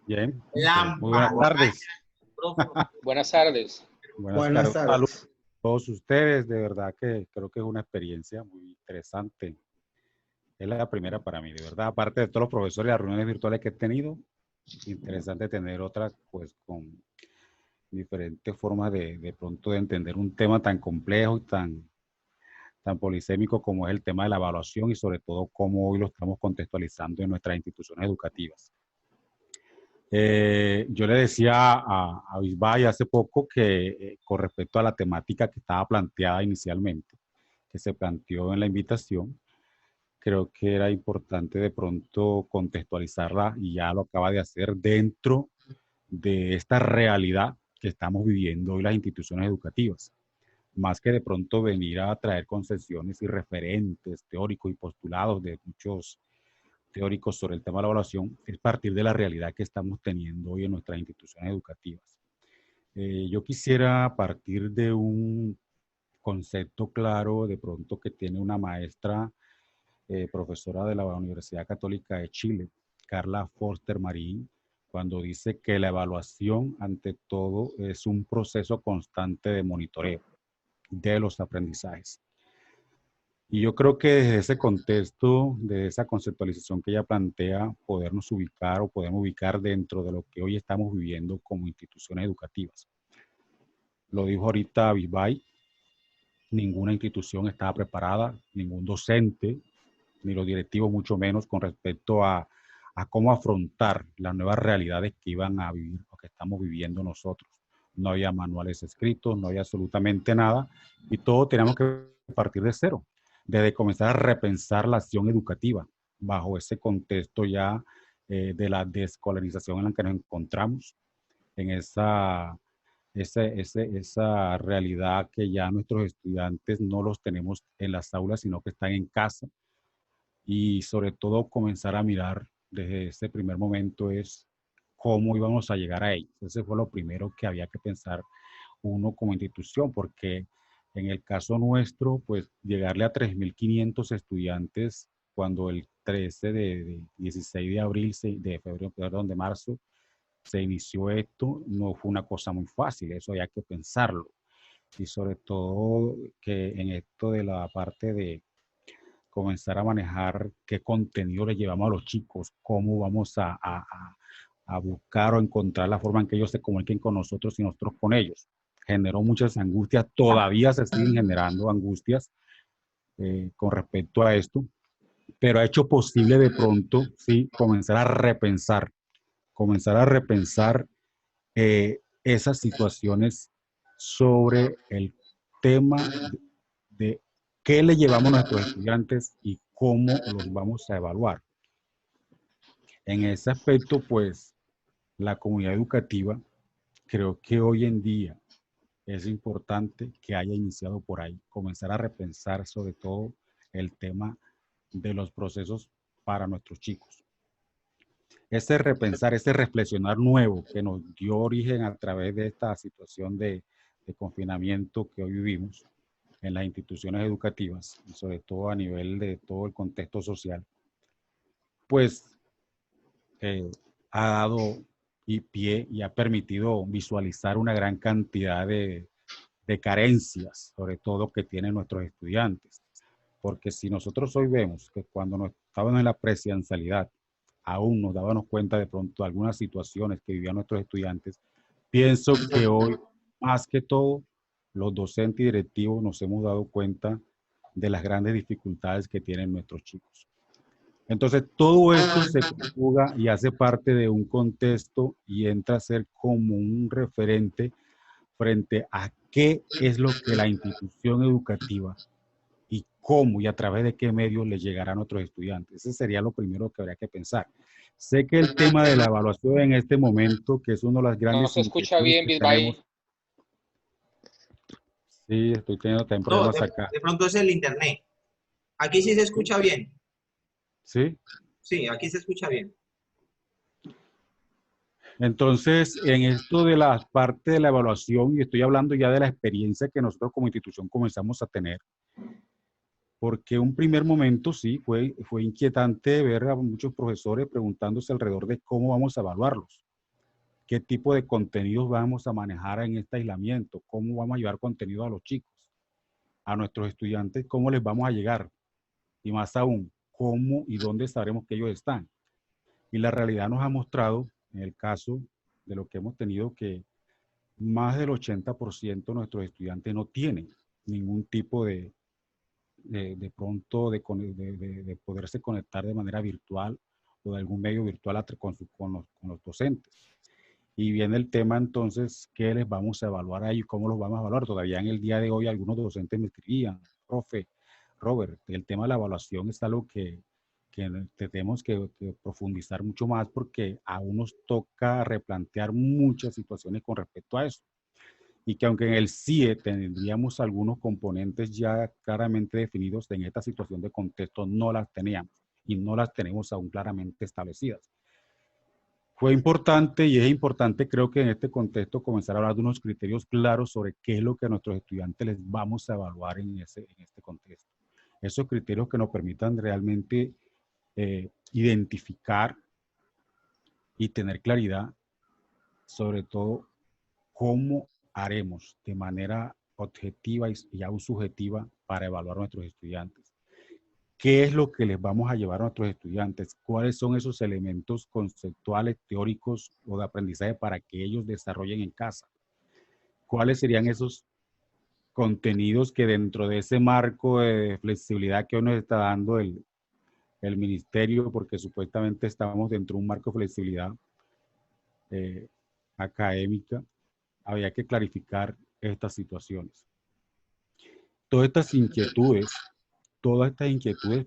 Bien, muy buenas Lámpara. tardes. Buenas tardes. Buenas Buenas tardes. Saludos tardes. a todos ustedes. De verdad que creo que es una experiencia muy interesante. Es la primera para mí, de verdad. Aparte de todos los profesores y las reuniones virtuales que he tenido, interesante tener otras, pues, con diferentes formas de pronto de entender un tema tan complejo y tan polisémico como es el tema de la evaluación y sobre todo cómo hoy lo estamos contextualizando en nuestras instituciones educativas. Yo le decía a Bisbay hace poco que con respecto a la temática que estaba planteada inicialmente, que se planteó en la invitación, creo que era importante de pronto contextualizarla y ya lo acaba de hacer dentro de esta realidad que estamos viviendo hoy las instituciones educativas. Más que de pronto venir a traer concesiones y referentes teóricos y postulados de muchos teóricos sobre el tema de la evaluación, es partir de la realidad que estamos teniendo hoy en nuestras instituciones educativas. Yo quisiera partir de un concepto claro de pronto que tiene una maestra, profesora de la Universidad Católica de Chile, Carla Forster Marín, cuando dice que la evaluación ante todo es un proceso constante de monitoreo de los aprendizajes. Y yo creo que desde ese contexto, de esa conceptualización que ella plantea, podernos ubicar o podemos ubicar dentro de lo que hoy estamos viviendo como instituciones educativas. Lo dijo ahorita Bisbay, ninguna institución estaba preparada, ningún docente, ni los directivos mucho menos, con respecto a cómo afrontar las nuevas realidades que iban a vivir o que estamos viviendo nosotros. No había manuales escritos, no había absolutamente nada, y todo teníamos que partir de cero, desde comenzar a repensar la acción educativa bajo ese contexto ya de la desescolarización en la que nos encontramos, en esa realidad que ya nuestros estudiantes no los tenemos en las aulas, sino que están en casa, y sobre todo comenzar a mirar desde ese primer momento es cómo íbamos a llegar a ellos. Ese fue lo primero que había que pensar uno como institución, porque en el caso nuestro, pues llegarle a 3.500 estudiantes cuando el 13 de 16 de abril, de febrero, perdón, de marzo, se inició esto, no fue una cosa muy fácil, eso había que pensarlo. Y sobre todo que en esto de la parte de comenzar a manejar qué contenido le llevamos a los chicos, cómo vamos a buscar o encontrar la forma en que ellos se comuniquen con nosotros y nosotros con ellos. Generó muchas angustias, todavía se siguen generando angustias con respecto a esto, pero ha hecho posible de pronto, sí, comenzar a repensar esas situaciones sobre el tema de qué le llevamos a nuestros estudiantes y cómo los vamos a evaluar. En ese aspecto, pues, la comunidad educativa, creo que hoy en día es importante que haya iniciado por ahí, comenzar a repensar sobre todo el tema de los procesos para nuestros chicos. Ese repensar, ese reflexionar nuevo que nos dio origen a través de esta situación de confinamiento que hoy vivimos en las instituciones educativas, y sobre todo a nivel de todo el contexto social, pues ha dado pie y ha permitido visualizar una gran cantidad de carencias, sobre todo que tienen nuestros estudiantes. Porque si nosotros hoy vemos que cuando nos estábamos en la presencialidad, aún nos dábamos cuenta de pronto de algunas situaciones que vivían nuestros estudiantes, pienso que hoy, más que todo, los docentes y directivos nos hemos dado cuenta de las grandes dificultades que tienen nuestros chicos. Entonces, todo esto se conjuga y hace parte de un contexto y entra a ser como un referente frente a qué es lo que la institución educativa y cómo y a través de qué medios le llegará a nuestros estudiantes. Ese sería lo primero que habría que pensar. Sé que el tema de la evaluación en este momento, que es una de las No grandes se escucha inquietudes bien, que tenemos. Bisbay. Sí, estoy teniendo también No, problemas acá. de pronto es el internet. Aquí sí se escucha bien. ¿Sí? Sí, aquí se escucha bien. Entonces, en esto de la parte de la evaluación, y estoy hablando ya de la experiencia que nosotros como institución comenzamos a tener, porque un primer momento sí fue inquietante ver a muchos profesores preguntándose alrededor de cómo vamos a evaluarlos. qué tipo de contenidos vamos a manejar en este aislamiento, cómo vamos a llevar contenido a los chicos, a nuestros estudiantes, cómo les vamos a llegar y más aún, cómo y dónde sabremos que ellos están. Y la realidad nos ha mostrado, en el caso de lo que hemos tenido, que más del 80% de nuestros estudiantes no tienen ningún tipo de pronto de poderse conectar de manera virtual o de algún medio virtual con los docentes. Y viene el tema entonces, ¿qué les vamos a evaluar a ellos? ¿Cómo los vamos a evaluar? Todavía en el día de hoy algunos docentes me escribían, profe, Robert, el tema de la evaluación es algo que tenemos que profundizar mucho más porque aún nos toca replantear muchas situaciones con respecto a eso. Y que aunque en el CIE tendríamos algunos componentes ya claramente definidos, en esta situación de contexto no las teníamos y no las tenemos aún claramente establecidas. Fue importante y es importante, creo que en este contexto, comenzar a hablar de unos criterios claros sobre qué es lo que a nuestros estudiantes les vamos a evaluar en este contexto. Esos criterios que nos permitan realmente identificar y tener claridad sobre todo cómo haremos de manera objetiva y aún subjetiva para evaluar a nuestros estudiantes. ¿Qué es lo que les vamos a llevar a nuestros estudiantes? ¿Cuáles son esos elementos conceptuales, teóricos o de aprendizaje para que ellos desarrollen en casa? ¿Cuáles serían esos contenidos que dentro de ese marco de flexibilidad que hoy nos está dando el ministerio, porque supuestamente estamos dentro de un marco de flexibilidad académica, había que clarificar estas situaciones? Todas estas inquietudes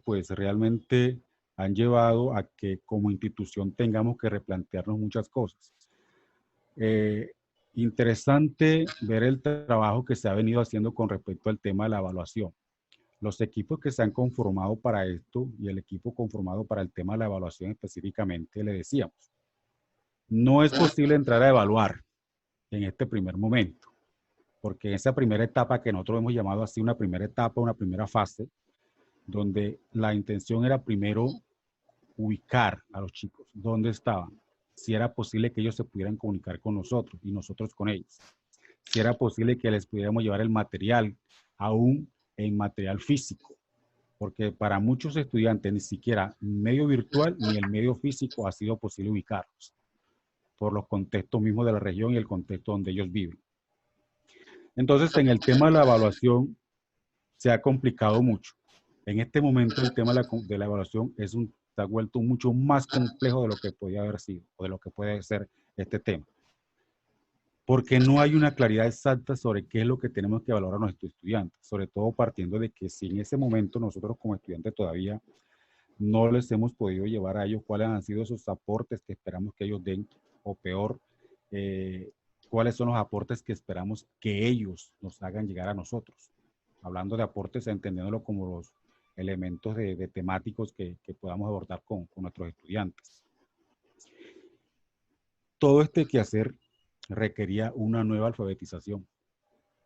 pues realmente han llevado a que como institución tengamos que replantearnos muchas cosas. Interesante ver el trabajo que se ha venido haciendo con respecto al tema de la evaluación. Los equipos que se han conformado para esto y el equipo conformado para el tema de la evaluación específicamente, le decíamos, no es posible entrar a evaluar en este primer momento, porque esa primera etapa que nosotros hemos llamado así una primera etapa, una primera fase, donde la intención era primero ubicar a los chicos, dónde estaban, si era posible que ellos se pudieran comunicar con nosotros y nosotros con ellos, si era posible que les pudiéramos llevar el material, aún en material físico, porque para muchos estudiantes ni siquiera medio virtual ni el medio físico ha sido posible ubicarlos, por los contextos mismos de la región y el contexto donde ellos viven. Entonces, en el tema de la evaluación se ha complicado mucho. En este momento el tema de la evaluación se ha vuelto mucho más complejo de lo que podía haber sido o de lo que puede ser este tema. Porque no hay una claridad exacta sobre qué es lo que tenemos que evaluar a nuestros estudiantes, sobre todo partiendo de que si en ese momento nosotros como estudiantes todavía no les hemos podido llevar a ellos cuáles han sido esos aportes que esperamos que ellos den, o peor, cuáles son los aportes que esperamos que ellos nos hagan llegar a nosotros. Hablando de aportes, entendiéndolo como los elementos de temáticos que podamos abordar con nuestros estudiantes. Todo este quehacer requería una nueva alfabetización.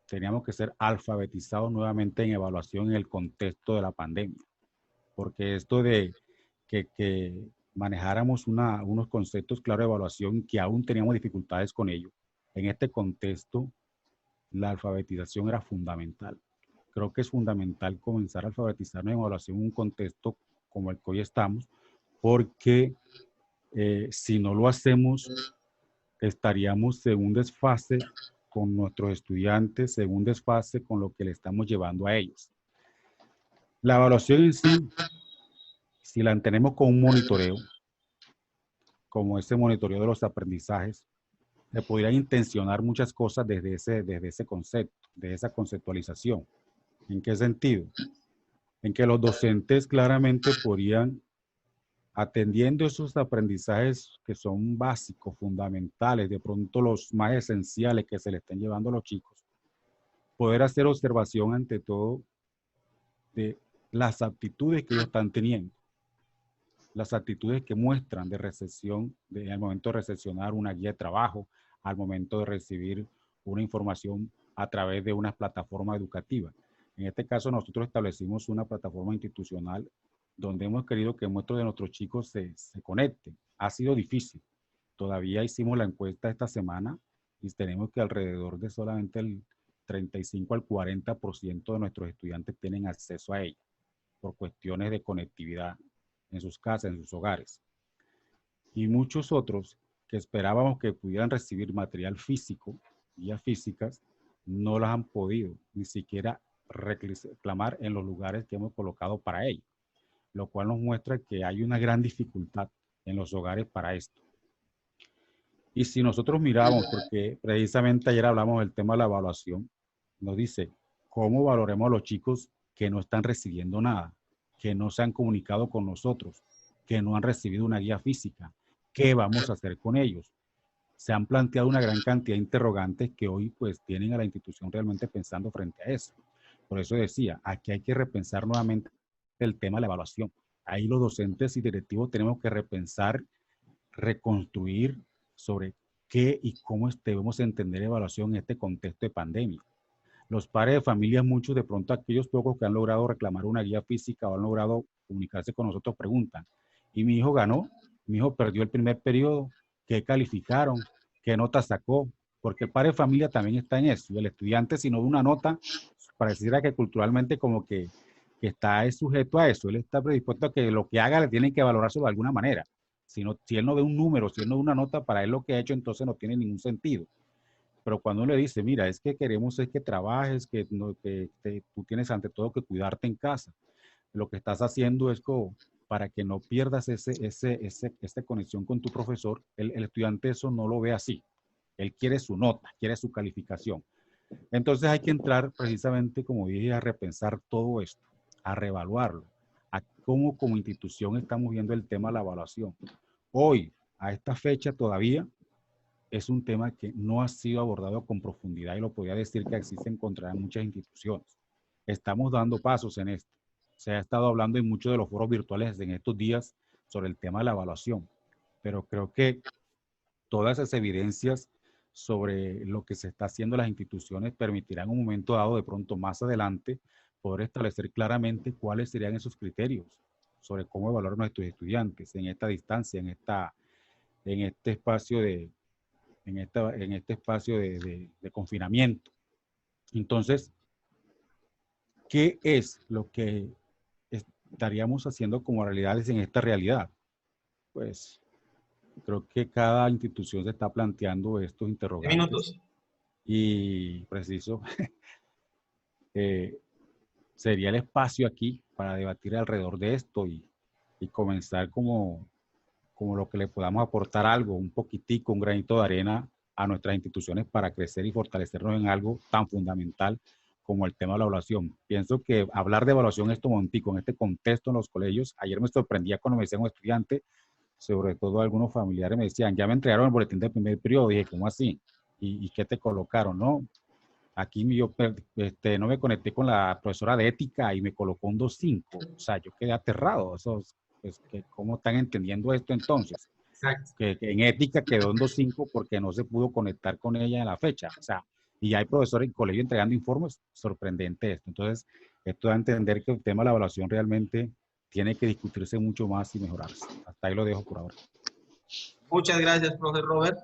Teníamos que ser alfabetizados nuevamente en evaluación en el contexto de la pandemia. Porque esto de que manejáramos unos conceptos claros de evaluación que aún teníamos dificultades con ello, en este contexto la alfabetización era fundamental. Creo que es fundamental comenzar a alfabetizarnos en evaluación en un contexto como el que hoy estamos, porque si no lo hacemos, estaríamos en un desfase con nuestros estudiantes, en un desfase con lo que le estamos llevando a ellos. La evaluación en sí, si la tenemos con un monitoreo, como ese monitoreo de los aprendizajes, se podrían intencionar muchas cosas desde ese concepto, de esa conceptualización. ¿En qué sentido? En que los docentes claramente podrían, atendiendo esos aprendizajes que son básicos, fundamentales, de pronto los más esenciales que se le estén llevando a los chicos, poder hacer observación ante todo de las aptitudes que ellos están teniendo, las actitudes que muestran de recepción, al momento de recepcionar una guía de trabajo, al momento de recibir una información a través de una plataforma educativa. En este caso, nosotros establecimos una plataforma institucional donde hemos querido que muchos de nuestros chicos se conecten. Ha sido difícil, todavía hicimos la encuesta esta semana y tenemos que alrededor de solamente el 35 al 40% de nuestros estudiantes tienen acceso a ella por cuestiones de conectividad en sus casas, en sus hogares. Y muchos otros que esperábamos que pudieran recibir material físico, guías físicas, no las han podido ni siquiera reclamar en los lugares que hemos colocado para ello, lo cual nos muestra que hay una gran dificultad en los hogares para esto. Y si nosotros miramos, porque precisamente ayer hablamos del tema de la evaluación, nos dice, ¿cómo valoremos a los chicos que no están recibiendo nada, que no se han comunicado con nosotros, que no han recibido una guía física? ¿Qué vamos a hacer con ellos? Se han planteado una gran cantidad de interrogantes que hoy pues tienen a la institución realmente pensando frente a eso. Por eso decía, aquí hay que repensar nuevamente el tema de la evaluación. Ahí los docentes y directivos tenemos que repensar, reconstruir sobre qué y cómo debemos entender evaluación en este contexto de pandemia. Los padres de familia, muchos de pronto aquellos pocos que han logrado reclamar una guía física o han logrado comunicarse con nosotros preguntan, ¿y mi hijo ganó? ¿Mi hijo perdió el primer periodo? ¿Qué calificaron? ¿Qué nota sacó? Porque el padre de familia también está en eso. Y el estudiante, si no ve una nota, pareciera que culturalmente como que está sujeto a eso. Él está predispuesto a que lo que haga le tienen que valorarse de alguna manera. Si él no ve un número, si él no ve una nota, para él lo que ha hecho entonces no tiene ningún sentido. Pero cuando uno le dice, mira, es que queremos es que trabajes, que tú tienes ante todo que cuidarte en casa. Lo que estás haciendo es como para que no pierdas esa conexión con tu profesor. El estudiante eso no lo ve así. Él quiere su nota, quiere su calificación. Entonces hay que entrar precisamente, como dije, a repensar todo esto, a reevaluarlo, a cómo como institución estamos viendo el tema de la evaluación. Hoy, a esta fecha todavía, es un tema que no ha sido abordado con profundidad y lo podría decir que así se encontrará en muchas instituciones. Estamos dando pasos en esto. Se ha estado hablando en muchos de los foros virtuales en estos días sobre el tema de la evaluación, pero creo que todas esas evidencias sobre lo que se está haciendo en las instituciones permitirán en un momento dado, de pronto más adelante, poder establecer claramente cuáles serían esos criterios sobre cómo evaluar a nuestros estudiantes en esta distancia, en este espacio de confinamiento. Entonces, ¿qué es lo que estaríamos haciendo como realidades en esta realidad? Pues creo que cada institución se está planteando estos interrogantes. Minutos. Y preciso, sería el espacio aquí para debatir alrededor de esto y comenzar como lo que le podamos aportar algo, un poquitico, un granito de arena a nuestras instituciones para crecer y fortalecernos en algo tan fundamental como el tema de la evaluación. Pienso que hablar de evaluación en este momentico, en este contexto en los colegios, ayer me sorprendía cuando me decían un estudiante, sobre todo algunos familiares me decían, ya me entregaron el boletín del primer periodo. Dije, ¿cómo así? ¿Y qué te colocaron? No, aquí yo no me conecté con la profesora de ética y me colocó un 2.5. O sea, yo quedé aterrado. Eso, pues, ¿cómo están entendiendo esto entonces? Exacto. Que en ética quedó en 2.5 porque no se pudo conectar con ella en la fecha. O sea, y hay profesores en colegio entregando informes, sorprendente esto. Entonces, esto da a entender que el tema de la evaluación realmente tiene que discutirse mucho más y mejorarse. Hasta ahí lo dejo por ahora. Muchas gracias, profe Robert.